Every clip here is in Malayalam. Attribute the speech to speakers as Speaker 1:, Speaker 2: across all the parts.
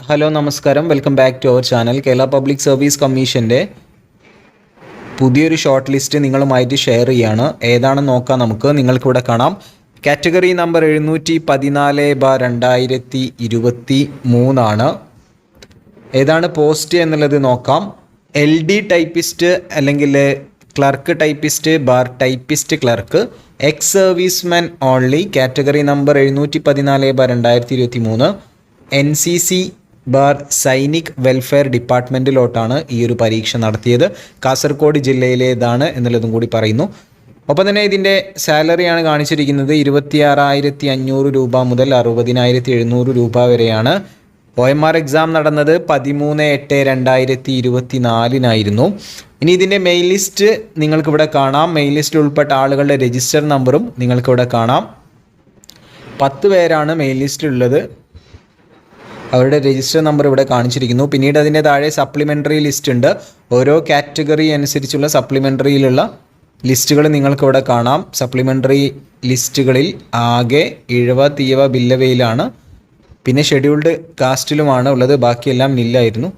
Speaker 1: ഹലോ നമസ്കാരം, welcome back to our channel. Kerala public service കമ്മീഷൻ്റെ പുതിയൊരു ഷോർട്ട് ലിസ്റ്റ് നിങ്ങളുമായിട്ട് ഷെയർ ചെയ്യാണ്. ഏതാണെന്ന് നോക്കാം നമുക്ക്. നിങ്ങൾക്കിവിടെ കാണാം കാറ്റഗറി നമ്പർ 714/2023 ആണ്. ഏതാണ് പോസ്റ്റ് എന്നുള്ളത് നോക്കാം. LD ടൈപ്പിസ്റ്റ് അല്ലെങ്കിൽ clerk typist typist clerk ex serviceman only category number 714/2023 NCC സൈനിക് വെൽഫെയർ ഡിപ്പാർട്ട്മെൻറ്റിലോട്ടാണ് ഈ ഒരു പരീക്ഷ നടത്തിയത്. കാസർഗോഡ് ജില്ലയിലേതാണ് എന്നുള്ളതും കൂടി പറയുന്നു. ഒപ്പം തന്നെ ഇതിൻ്റെ സാലറിയാണ് കാണിച്ചിരിക്കുന്നത്. 26,500 രൂപ മുതൽ 60,700 രൂപ വരെയാണ്. OMR എക്സാം നടന്നത് 13/8/2024 ഇനി ഇതിൻ്റെ മെയിൽ ലിസ്റ്റ് നിങ്ങൾക്കിവിടെ കാണാം. മെയിൽ ലിസ്റ്റിൽ ഉൾപ്പെട്ട ആളുകളുടെ രജിസ്റ്റർ നമ്പറും നിങ്ങൾക്കിവിടെ കാണാം. 10 പേരാണ് മെയിൽ ലിസ്റ്റിലുള്ളത്. അവരുടെ രജിസ്റ്റർ നമ്പർ ഇവിടെ കാണിച്ചിരിക്കുന്നു. പിന്നീട് അതിൻ്റെ താഴെ സപ്ലിമെൻ്ററി ലിസ്റ്റ് ഉണ്ട്. ഓരോ കാറ്റഗറി അനുസരിച്ചുള്ള സപ്ലിമെൻ്ററിയിലുള്ള ലിസ്റ്റുകൾ നിങ്ങൾക്കിവിടെ കാണാം. സപ്ലിമെൻ്ററി ലിസ്റ്റുകളിൽ ആകെ 70 ബില്ലവയിലാണ്. പിന്നെ ഷെഡ്യൂൾഡ് കാസ്റ്റിലുമാണ് ഉള്ളത്. ബാക്കിയെല്ലാം നില്ലായിരുന്നു.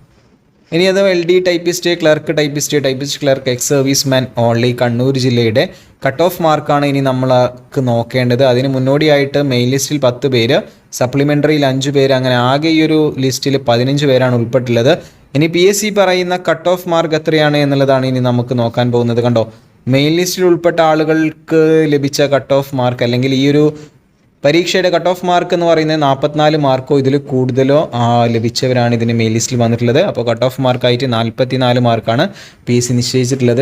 Speaker 1: ഇനി അത് LD typist, clerk typist, typist clerk ex serviceman only Kannur ജില്ലയുടെ കട്ട് ഓഫ് മാർക്കാണ് ഇനി നമ്മൾക്ക് നോക്കേണ്ടത്. അതിന് മുന്നോടിയായിട്ട് മെയിൻ ലിസ്റ്റിൽ 10 പേര്, സപ്ലിമെൻ്ററിയിൽ 5 പേര്, അങ്ങനെ ആകെ ഈ ഒരു ലിസ്റ്റിൽ 15 പേരാണ് ഉൾപ്പെട്ടുള്ളത്. ഇനി PSC പറയുന്ന കട്ട് ഓഫ് മാർക്ക് എത്രയാണ് എന്നുള്ളതാണ് ഇനി നമുക്ക് നോക്കാൻ പോകുന്നത്. കണ്ടോ, മെയിൻ ലിസ്റ്റിൽ ഉൾപ്പെട്ട ആളുകൾക്ക് ലഭിച്ച കട്ട് ഓഫ് മാർക്ക് അല്ലെങ്കിൽ ഈ ഒരു പരീക്ഷയുടെ കട്ട് ഓഫ് മാർക്ക് എന്ന് പറയുന്നത് 44 മാർക്കോ ഇതിൽ കൂടുതലോ ലഭിച്ചവരാണ് ഇതിന് മെയിൻ ലിസ്റ്റിൽ വന്നിട്ടുള്ളത്. അപ്പോൾ കട്ട് ഓഫ് മാർക്കായിട്ട് 44 മാർക്കാണ് PSC നിശ്ചയിച്ചിട്ടുള്ളത്.